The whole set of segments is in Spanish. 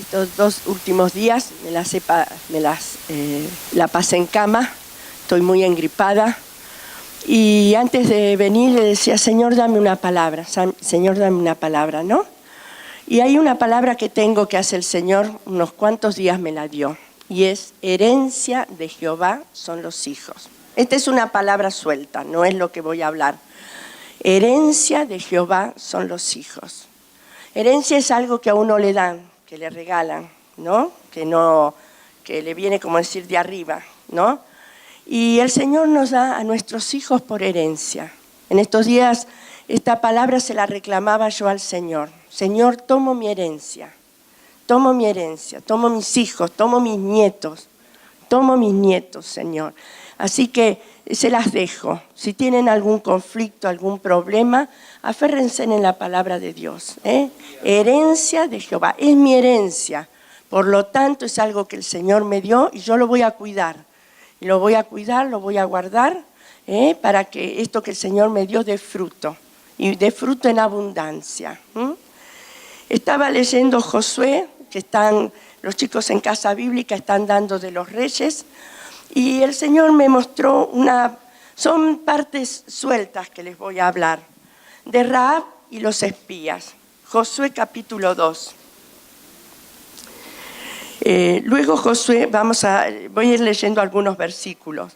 estos 2 últimos días la pasé en cama, estoy muy engripada. Y antes de venir le decía, Señor, dame una palabra, Señor, dame una palabra, ¿no? Y hay una palabra que tengo que hace el Señor, unos cuantos días me la dio, y es: herencia de Jehová son los hijos. Esta es una palabra suelta, no es lo que voy a hablar. Herencia de Jehová son los hijos. Herencia es algo que a uno le dan, que le regalan, ¿no? Que le viene, como decir, de arriba, ¿no? Y el Señor nos da a nuestros hijos por herencia. En estos días esta palabra se la reclamaba yo al Señor. Señor, tomo mi herencia, tomo mis hijos, tomo mis nietos, Señor. Así que se las dejo. Si tienen algún conflicto, algún problema, aférrense en la palabra de Dios. Herencia de Jehová, es mi herencia. Por lo tanto, es algo que el Señor me dio y yo lo voy a cuidar. Lo voy a cuidar, lo voy a guardar, para que esto que el Señor me dio dé fruto, y dé fruto en abundancia. Estaba leyendo Josué, que están los chicos en Casa Bíblica, están dando de los reyes, y el Señor me mostró son partes sueltas que les voy a hablar, de Rahab y los espías. Josué capítulo 2. Luego Josué, voy a ir leyendo algunos versículos.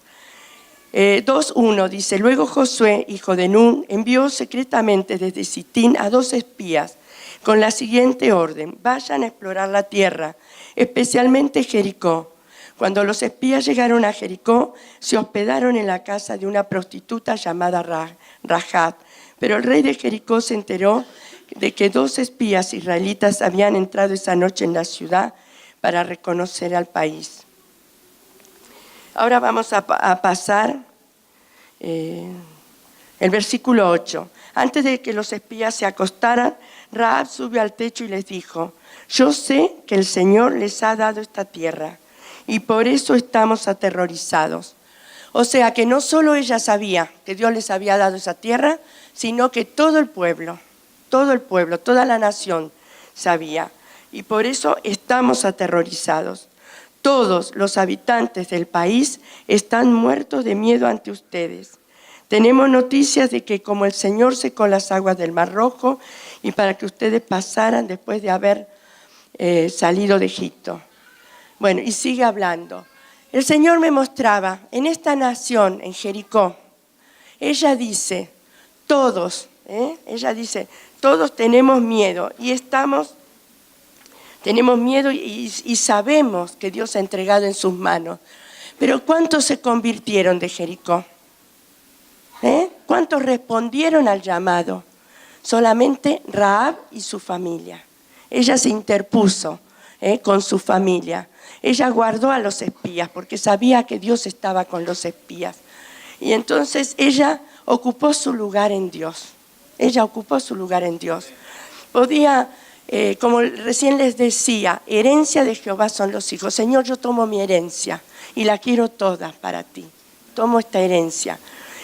2:1 dice: luego Josué, hijo de Nun, envió secretamente desde Sitín a 2 espías con la siguiente orden: vayan a explorar la tierra, especialmente Jericó. Cuando los espías llegaron a Jericó, se hospedaron en la casa de una prostituta llamada Rahab. Pero el rey de Jericó se enteró de que 2 espías israelitas habían entrado esa noche en la ciudad para reconocer al país. Ahora vamos a pasar el versículo 8. Antes de que los espías se acostaran, Rahab subió al techo y les dijo: yo sé que el Señor les ha dado esta tierra y por eso estamos aterrorizados. O sea que no solo ella sabía que Dios les había dado esa tierra, sino que todo el pueblo, toda la nación sabía. Y por eso estamos aterrorizados. Todos los habitantes del país están muertos de miedo ante ustedes. Tenemos noticias de que como el Señor secó las aguas del Mar Rojo y para que ustedes pasaran después de haber salido de Egipto. Bueno, y sigue hablando. El Señor me mostraba en esta nación, en Jericó, ella dice, todos tenemos miedo tenemos miedo y sabemos que Dios ha entregado en sus manos. Pero ¿cuántos se convirtieron de Jericó? ¿Cuántos respondieron al llamado? Solamente Rahab y su familia. Ella se interpuso con su familia. Ella guardó a los espías porque sabía que Dios estaba con los espías. Y entonces ella ocupó su lugar en Dios. Podía... como recién les decía, herencia de Jehová son los hijos. Señor, yo tomo mi herencia y la quiero toda para ti. Tomo esta herencia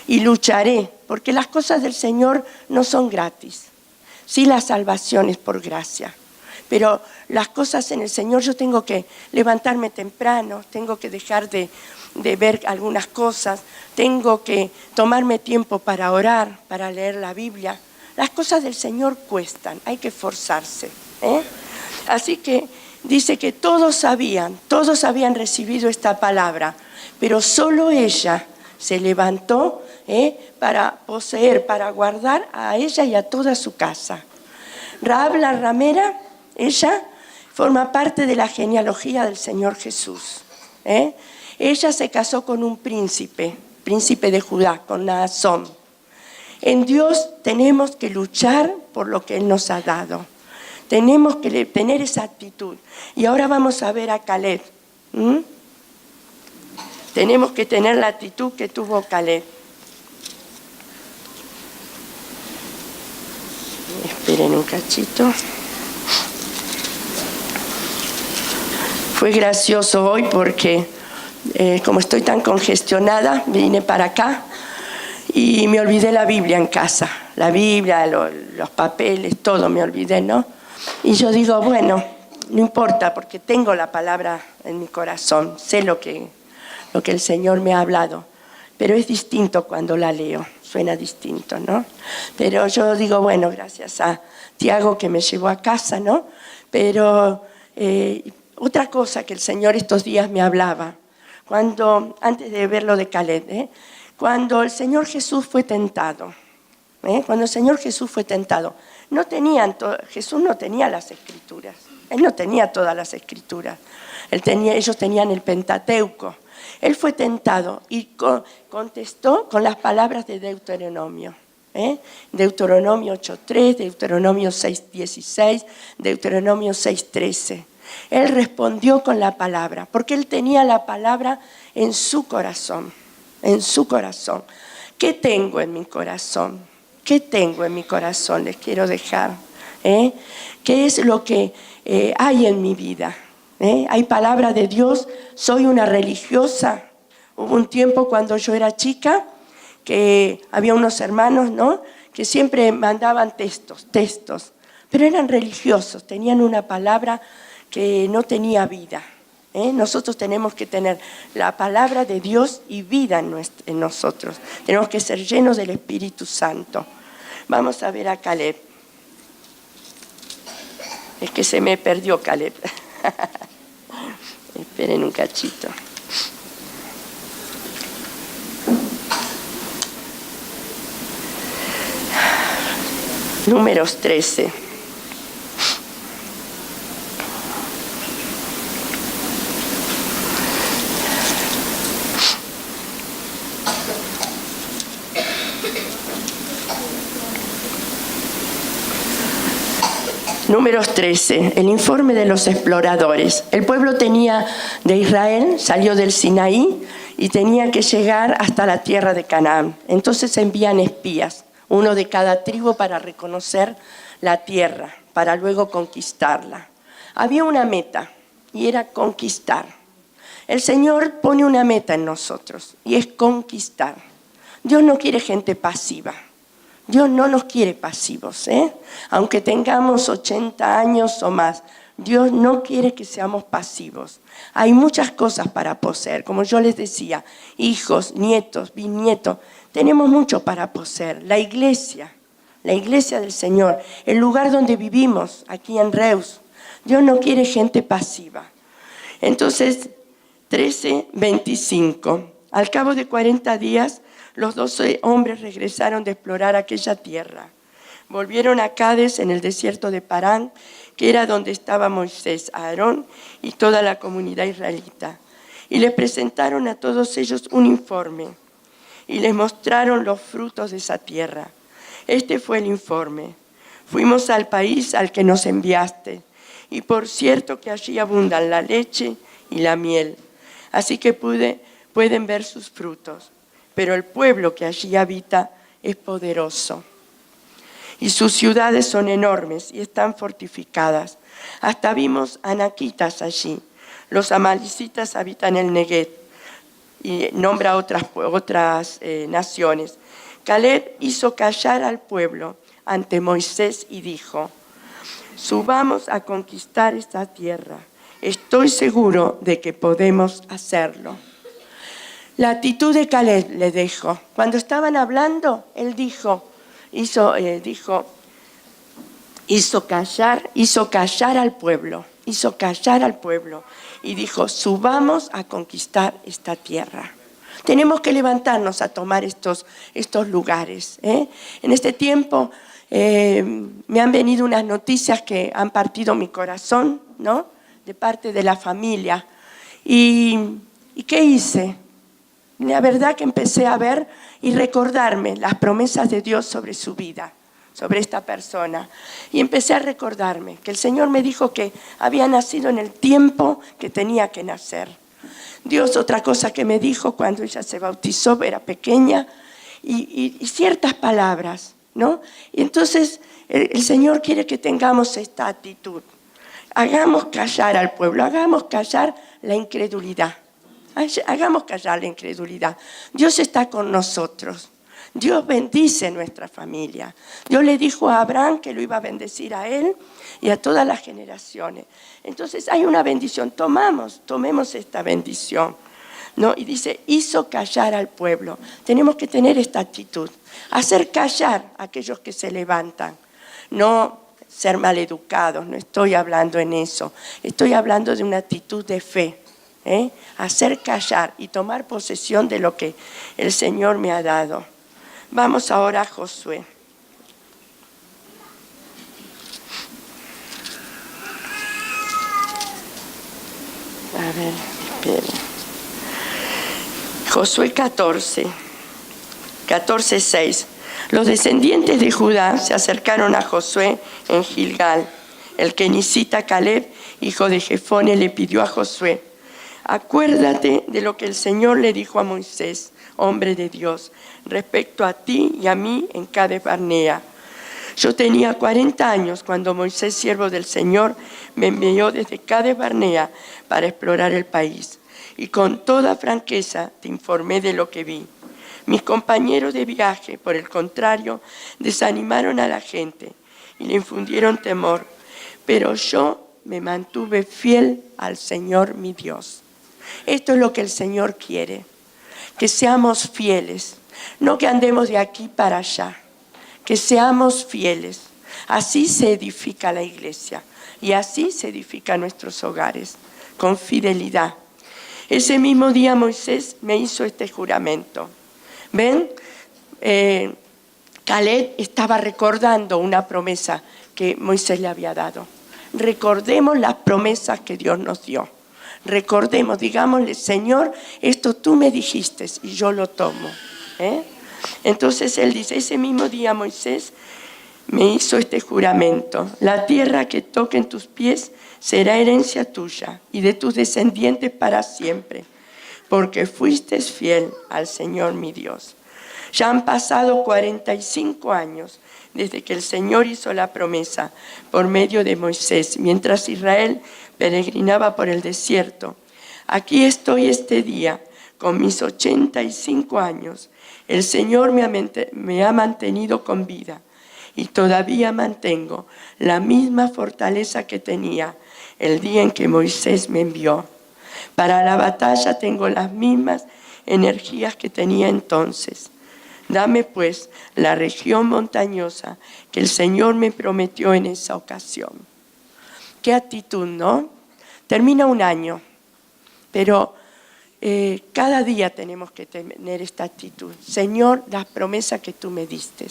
y lucharé, porque las cosas del Señor no son gratis. Sí, la salvación es por gracia, pero las cosas en el Señor yo tengo que levantarme temprano, tengo que dejar de ver algunas cosas, tengo que tomarme tiempo para orar, para leer la Biblia. Las cosas del Señor cuestan, hay que esforzarse. Así que dice que todos habían recibido esta palabra, pero solo ella se levantó para poseer, para guardar a ella y a toda su casa. Rahab la ramera, ella forma parte de la genealogía del Señor Jesús. Ella se casó con un príncipe de Judá, con Naasón. En Dios tenemos que luchar por lo que Él nos ha dado. Tenemos que tener esa actitud. Y ahora vamos a ver a Caleb. Tenemos que tener la actitud que tuvo Caleb. Esperen un cachito. Fue gracioso hoy porque como estoy tan congestionada, vine para acá. Y me olvidé la Biblia en casa, la Biblia, los papeles, todo me olvidé, ¿no? Y yo digo, bueno, no importa, porque tengo la palabra en mi corazón, sé lo que el Señor me ha hablado, pero es distinto cuando la leo, suena distinto, ¿no? Pero yo digo, bueno, gracias a Tiago que me llevó a casa, ¿no? Pero otra cosa que el Señor estos días me hablaba, antes de ver lo de Caleb, cuando el Señor Jesús fue tentado, cuando el Señor Jesús fue tentado, Jesús no tenía las Escrituras, Él no tenía todas las Escrituras, ellos tenían el Pentateuco. Él fue tentado y contestó con las palabras de Deuteronomio. Deuteronomio 8:3, Deuteronomio 6:16, Deuteronomio 6:13. Él respondió con la palabra, porque él tenía la palabra en su corazón, en su corazón. ¿Qué tengo en mi corazón? ¿Qué tengo en mi corazón? Les quiero dejar. ¿Qué es lo que hay en mi vida? Hay palabra de Dios, soy una religiosa. Hubo un tiempo cuando yo era chica que había unos hermanos, ¿no?, que siempre mandaban textos, pero eran religiosos, tenían una palabra que no tenía vida. Nosotros tenemos que tener la palabra de Dios y vida en nosotros. Tenemos que ser llenos del Espíritu Santo. Vamos a ver a Caleb. Es que se me perdió Caleb. Esperen un cachito. Números 13. Números 13, el informe de los exploradores. El pueblo de Israel salió del Sinaí y tenía que llegar hasta la tierra de Canaán. Entonces envían espías, uno de cada tribu, para reconocer la tierra, para luego conquistarla. Había una meta y era conquistar. El Señor pone una meta en nosotros y es conquistar. Dios no quiere gente pasiva. Dios no nos quiere pasivos, aunque tengamos 80 años o más. Dios no quiere que seamos pasivos. Hay muchas cosas para poseer, como yo les decía, hijos, nietos, bisnietos. Tenemos mucho para poseer. La iglesia del Señor, el lugar donde vivimos, aquí en Reus. Dios no quiere gente pasiva. Entonces, 13:25. Al cabo de 40 días, los 12 hombres regresaron de explorar aquella tierra. Volvieron a Cades, en el desierto de Parán, que era donde estaba Moisés, Aarón y toda la comunidad israelita. Y les presentaron a todos ellos un informe y les mostraron los frutos de esa tierra. Este fue el informe. Fuimos al país al que nos enviaste, y por cierto que allí abundan la leche y la miel. Así que pueden ver sus frutos. Pero el pueblo que allí habita es poderoso. Y sus ciudades son enormes y están fortificadas. Hasta vimos anaquitas allí. Los amalecitas habitan el Negev. Y nombra otras naciones. Caleb hizo callar al pueblo ante Moisés y dijo: subamos a conquistar esta tierra. Estoy seguro de que podemos hacerlo. La actitud de Caleb le dijo. Cuando estaban hablando, él hizo callar al pueblo. Y dijo: subamos a conquistar esta tierra. Tenemos que levantarnos a tomar estos lugares. En este tiempo me han venido unas noticias que han partido mi corazón, ¿no?, de parte de la familia. ¿Y qué hice? La verdad que empecé a ver y recordarme las promesas de Dios sobre su vida, sobre esta persona. Y empecé a recordarme que el Señor me dijo que había nacido en el tiempo que tenía que nacer. Dios, otra cosa que me dijo cuando ella se bautizó, era pequeña, y ciertas palabras, ¿no? Y entonces el Señor quiere que tengamos esta actitud. Hagamos callar al pueblo, hagamos callar la incredulidad. Hagamos callar la incredulidad. Dios está con nosotros. Dios bendice nuestra familia. Dios le dijo a Abraham que lo iba a bendecir a él y a todas las generaciones. Entonces hay una bendición, tomemos esta bendición, ¿no? Y dice, hizo callar al pueblo. Tenemos que tener esta actitud, hacer callar a aquellos que se levantan, no ser maleducados, no estoy hablando en eso, estoy hablando de una actitud de fe, hacer callar y tomar posesión de lo que el Señor me ha dado. Vamos ahora a Josué. A ver, esperen. Josué 14:6. Los descendientes de Judá se acercaron a Josué en Gilgal. El kenicita Caleb, hijo de Jefone, le pidió a Josué: acuérdate de lo que el Señor le dijo a Moisés, hombre de Dios, respecto a ti y a mí en Cades Barnea. Yo tenía 40 años cuando Moisés, siervo del Señor, me envió desde Cades Barnea para explorar el país. Y con toda franqueza te informé de lo que vi. Mis compañeros de viaje, por el contrario, desanimaron a la gente y le infundieron temor. Pero yo me mantuve fiel al Señor mi Dios. Esto es lo que el Señor quiere, que seamos fieles, no que andemos de aquí para allá, que seamos fieles. Así se edifica la iglesia y así se edifican nuestros hogares, con fidelidad. Ese mismo día Moisés me hizo este juramento. ¿Ven? Caleb estaba recordando una promesa que Moisés le había dado. Recordemos las promesas que Dios nos dio. Recordemos, digámosle, Señor, esto tú me dijiste y yo lo tomo. Entonces él dice, ese mismo día Moisés me hizo este juramento: la tierra que toquen tus pies será herencia tuya y de tus descendientes para siempre, porque fuiste fiel al Señor mi Dios. Ya han pasado 45 años desde que el Señor hizo la promesa por medio de Moisés, mientras Israel peregrinaba por el desierto. Aquí estoy este día, con mis 85 años. El Señor me ha mantenido con vida y todavía mantengo la misma fortaleza que tenía el día en que Moisés me envió. Para la batalla tengo las mismas energías que tenía entonces. Dame pues la región montañosa que el Señor me prometió en esa ocasión. Qué actitud, ¿no? Termina un año, pero cada día tenemos que tener esta actitud. Señor, las promesas que tú me diste,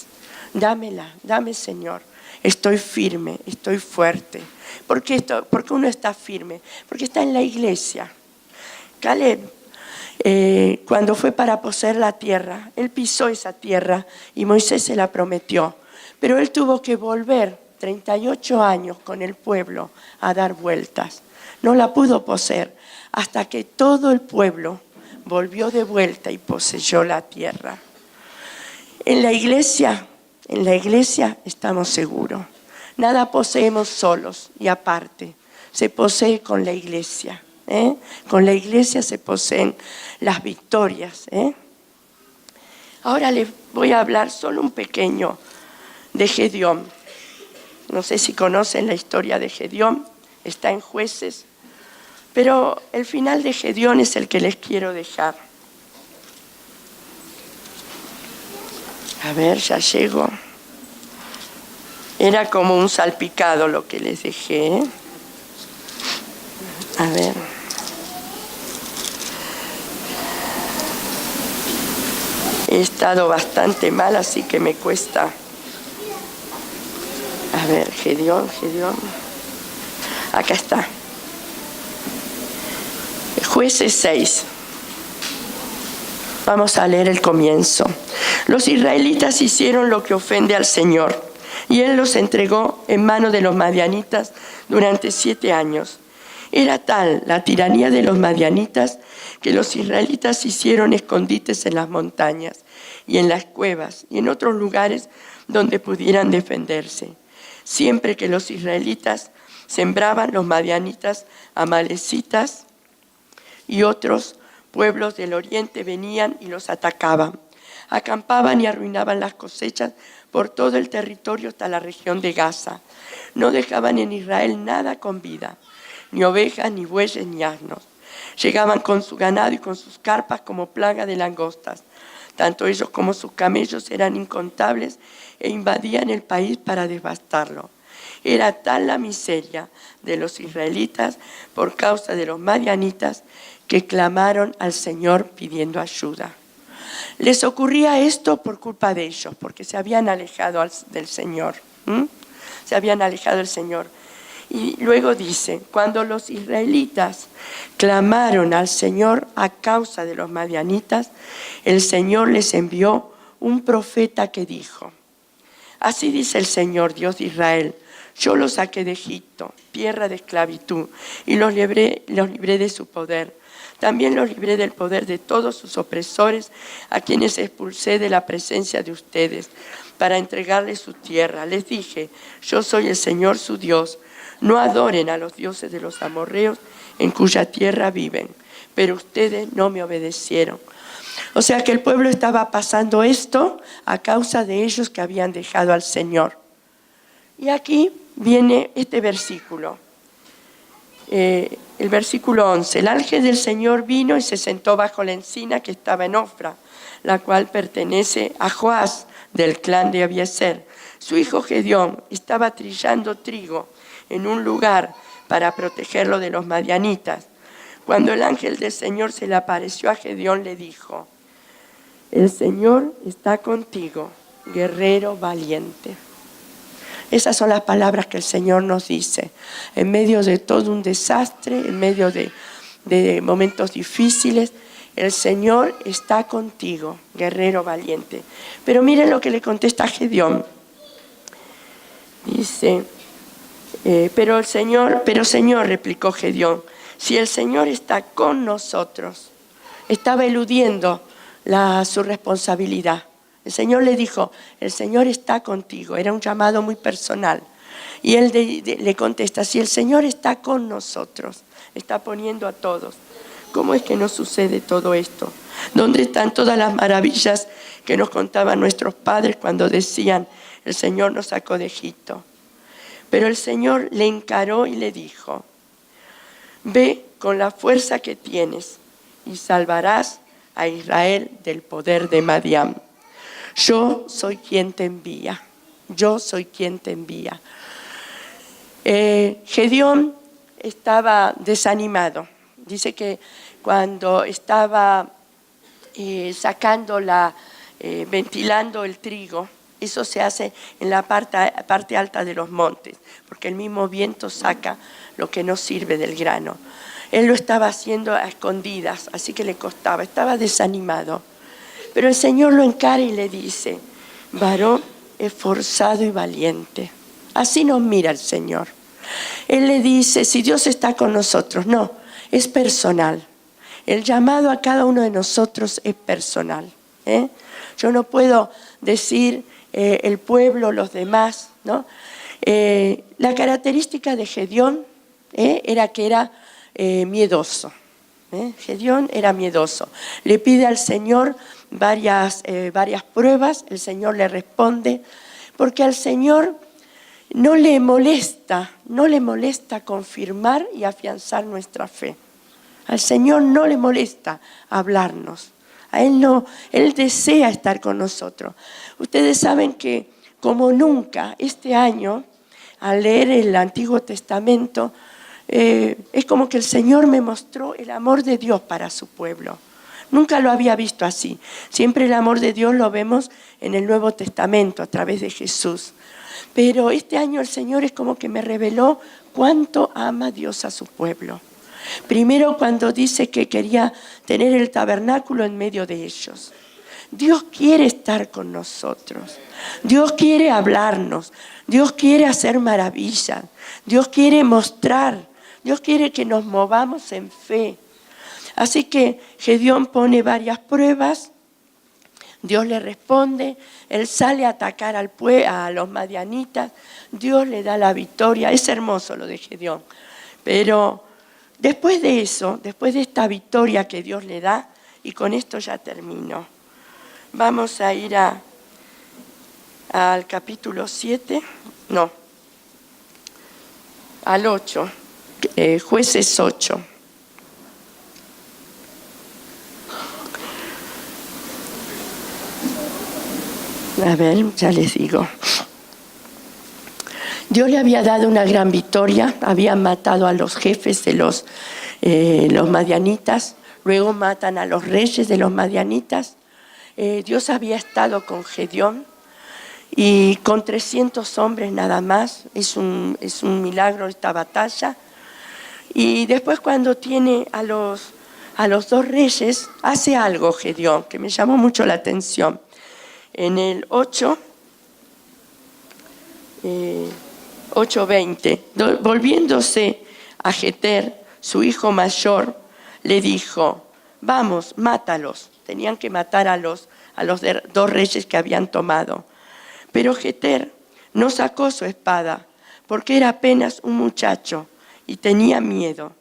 dámela, dame, Señor. Estoy firme, estoy fuerte. ¿Por qué uno está firme? Porque está en la iglesia. Caleb, cuando fue para poseer la tierra, él pisó esa tierra y Moisés se la prometió. Pero él tuvo que volver 38 años con el pueblo a dar vueltas. No la pudo poseer hasta que todo el pueblo volvió de vuelta y poseyó la tierra. En la iglesia estamos seguros. Nada poseemos solos y aparte. Se posee con la iglesia. Con la iglesia se poseen las victorias. Ahora les voy a hablar solo un pequeño de Gedeón. No sé si conocen la historia de Gedeón, está en Jueces, pero el final de Gedeón es el que les quiero dejar. A ver, ya llego. Era como un salpicado lo que les dejé. A ver. He estado bastante mal, así que me cuesta. A ver, Gedeón. Acá está. Jueces 6. Vamos a leer el comienzo. Los israelitas hicieron lo que ofende al Señor, y Él los entregó en manos de los madianitas durante 7 años. Era tal la tiranía de los madianitas que los israelitas hicieron escondites en las montañas y en las cuevas y en otros lugares donde pudieran defenderse. Siempre que los israelitas sembraban, los madianitas, amalecitas y otros pueblos del oriente venían y los atacaban. Acampaban y arruinaban las cosechas por todo el territorio hasta la región de Gaza. No dejaban en Israel nada con vida, ni ovejas, ni bueyes, ni asnos. Llegaban con su ganado y con sus carpas como plaga de langostas. Tanto ellos como sus camellos eran incontables e invadían el país para devastarlo. Era tal la miseria de los israelitas por causa de los madianitas que clamaron al Señor pidiendo ayuda. Les ocurría esto por culpa de ellos, porque se habían alejado del Señor. Se habían alejado del Señor. Y luego dice, cuando los israelitas clamaron al Señor a causa de los madianitas, el Señor les envió un profeta que dijo: así dice el Señor, Dios de Israel, yo los saqué de Egipto, tierra de esclavitud, y los libré de su poder. También los libré del poder de todos sus opresores, a quienes expulsé de la presencia de ustedes, para entregarles su tierra. Les dije, yo soy el Señor su Dios. No adoren a los dioses de los amorreos, en cuya tierra viven. Pero ustedes no me obedecieron. O sea que el pueblo estaba pasando esto a causa de ellos que habían dejado al Señor. Y aquí viene este versículo. El versículo 11. El ángel del Señor vino y se sentó bajo la encina que estaba en Ofra, la cual pertenece a Joás, del clan de Abiezer. Su hijo Gedeón estaba trillando trigo en un lugar para protegerlo de los madianitas. Cuando el ángel del Señor se le apareció a Gedeón, le dijo: el Señor está contigo, guerrero valiente. Esas son las palabras que el Señor nos dice en medio de todo un desastre, en medio de momentos difíciles. El Señor está contigo, guerrero valiente. Pero miren lo que le contesta a Gedeón. Dice, pero Señor, replicó Gedeón, si el Señor está con nosotros. Estaba eludiendo su responsabilidad. El Señor le dijo, el Señor está contigo. Era un llamado muy personal. Y él le contesta, si el Señor está con nosotros, está poniendo a todos. ¿Cómo es que no sucede todo esto? ¿Dónde están todas las maravillas que nos contaban nuestros padres cuando decían, el Señor nos sacó de Egipto? Pero el Señor le encaró y le dijo, ve con la fuerza que tienes y salvarás a Israel del poder de Madián. Yo soy quien te envía. Yo soy quien te envía. Gedeón estaba desanimado. Dice que cuando estaba ventilando el trigo, eso se hace en la parte alta de los montes, porque el mismo viento saca lo que no sirve del grano. Él lo estaba haciendo a escondidas, así que le costaba, estaba desanimado. Pero el Señor lo encara y le dice, varón esforzado y valiente. Así nos mira el Señor. Él le dice, si Dios está con nosotros, no, es personal. El llamado a cada uno de nosotros es personal. Yo no puedo decir el pueblo, los demás, ¿no? La característica de Gedeón era que era miedoso. Gedeón era miedoso. Le pide al Señor varias pruebas, el Señor le responde, porque al Señor no le molesta confirmar y afianzar nuestra fe. Al Señor no le molesta hablarnos. A Él no, Él desea estar con nosotros. Ustedes saben que como nunca este año, al leer el Antiguo Testamento, es como que el Señor me mostró el amor de Dios para su pueblo. Nunca lo había visto así. Siempre el amor de Dios lo vemos en el Nuevo Testamento a través de Jesús. Pero este año el Señor es como que me reveló cuánto ama Dios a su pueblo. Primero cuando dice que quería tener el tabernáculo en medio de ellos. Dios quiere estar con nosotros. Dios quiere hablarnos. Dios quiere hacer maravillas. Dios quiere mostrar. Dios quiere que nos movamos en fe. Así que Gedeón pone varias pruebas. Dios le responde. Él sale a atacar a los madianitas. Dios le da la victoria. Es hermoso lo de Gedeón. Pero después de eso, después de esta victoria que Dios le da, y con esto ya termino, Vamos a ir al capítulo 7, no, al 8, Jueces 8. A ver, ya les digo. Dios le había dado una gran victoria, habían matado a los jefes de los madianitas, luego matan a los reyes de los madianitas. Dios había estado con Gedeón y con 300 hombres nada más. Es un milagro esta batalla. Y después, cuando tiene a los 2 reyes, hace algo Gedeón que me llamó mucho la atención. En el 8:20, volviéndose a Jeter, su hijo mayor, le dijo: vamos, mátalos. Tenían que matar a los 2 reyes que habían tomado. Pero Jeter no sacó su espada, porque era apenas un muchacho y tenía miedo.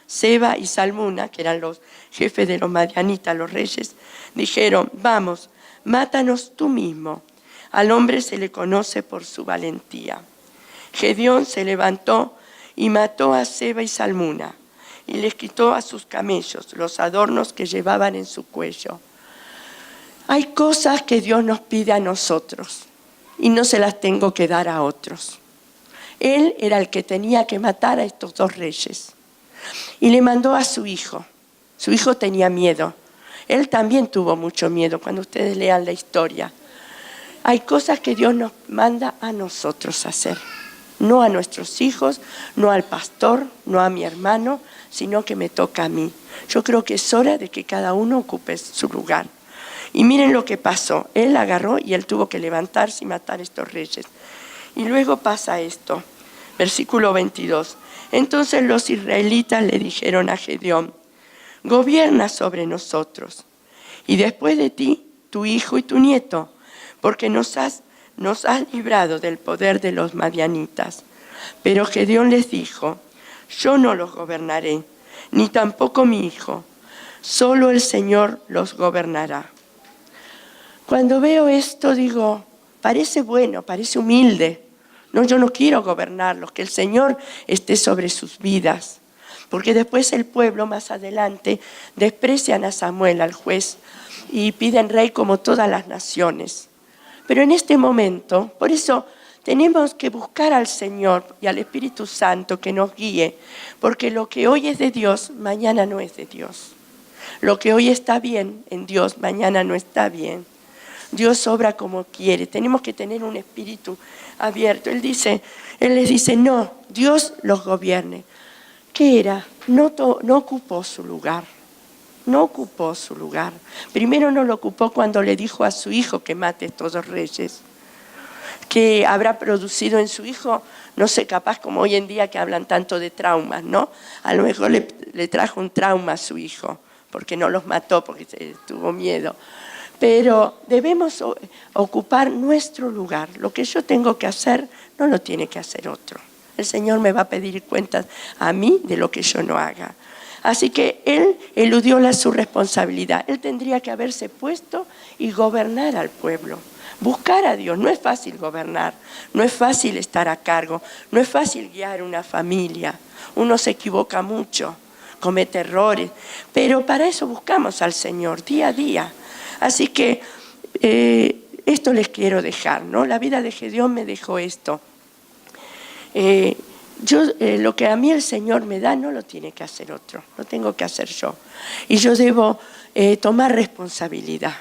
Seba y Salmuna, que eran los jefes de los madianitas, los reyes, dijeron: vamos, mátanos tú mismo. Al hombre se le conoce por su valentía. Gedeón se levantó y mató a Seba y Salmuna, y les quitó a sus camellos los adornos que llevaban en su cuello. Hay cosas que Dios nos pide a nosotros y no se las tengo que dar a otros. Él era el que tenía que matar a estos 2 reyes y le mandó a su hijo. Su hijo tenía miedo. Él también tuvo mucho miedo cuando ustedes lean la historia. Hay cosas que Dios nos manda a nosotros hacer. No a nuestros hijos, no al pastor, no a mi hermano, sino que me toca a mí. Yo creo que es hora de que cada uno ocupe su lugar. Y miren lo que pasó. Él agarró y él tuvo que levantarse y matar a estos reyes. Y luego pasa esto, versículo 22. Entonces los israelitas le dijeron a Gedeón: gobierna sobre nosotros, y después de ti, tu hijo y tu nieto, porque nos has librado del poder de los madianitas. Pero Gedeón les dijo: yo no los gobernaré, ni tampoco mi hijo, solo el Señor los gobernará. Cuando veo esto digo, parece bueno, parece humilde. No, yo no quiero gobernarlos, que el Señor esté sobre sus vidas. Porque después el pueblo, más adelante, desprecian a Samuel, al juez, y piden rey como todas las naciones. Pero en este momento, por eso tenemos que buscar al Señor y al Espíritu Santo que nos guíe, porque lo que hoy es de Dios, mañana no es de Dios. Lo que hoy está bien en Dios, mañana no está bien. Dios obra como quiere. Tenemos que tener un espíritu abierto. Él les dice, no, Dios los gobierne. ¿Qué era? No ocupó su lugar. No ocupó su lugar. Primero no lo ocupó cuando le dijo a su hijo que mate a estos 2 reyes. Que habrá producido en su hijo, no sé, capaz como hoy en día que hablan tanto de traumas, ¿no? A lo mejor le trajo un trauma a su hijo, porque no los mató, porque tuvo miedo. Pero debemos ocupar nuestro lugar. Lo que yo tengo que hacer no lo tiene que hacer otro. El Señor me va a pedir cuentas a mí de lo que yo no haga. Así que él eludió su responsabilidad. Él tendría que haberse puesto y gobernar al pueblo. Buscar a Dios. No es fácil gobernar, no es fácil estar a cargo, no es fácil guiar una familia. Uno se equivoca mucho, comete errores, pero para eso buscamos al Señor día a día. Así que esto les quiero dejar, ¿no? La vida de Gedeón me dejó esto. Lo que a mí el Señor me da no lo tiene que hacer otro, lo tengo que hacer yo. Y yo debo tomar responsabilidad,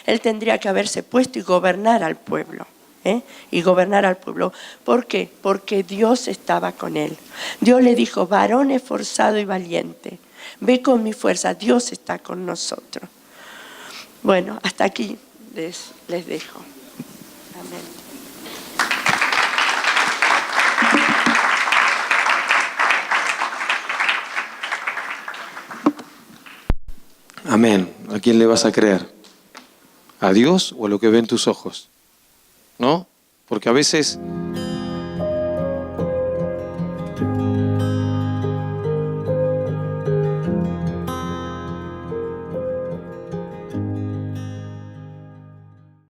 Él tendría que haberse puesto y gobernar al pueblo. Y gobernar al pueblo. ¿Por qué? Porque Dios estaba con él. Dios le dijo, varón esforzado y valiente, ve con mi fuerza, Dios está con nosotros. Bueno, hasta aquí les dejo. Amén. Amén. ¿A quién le vas a creer? ¿A Dios o a lo que ven tus ojos? ¿No? Porque a veces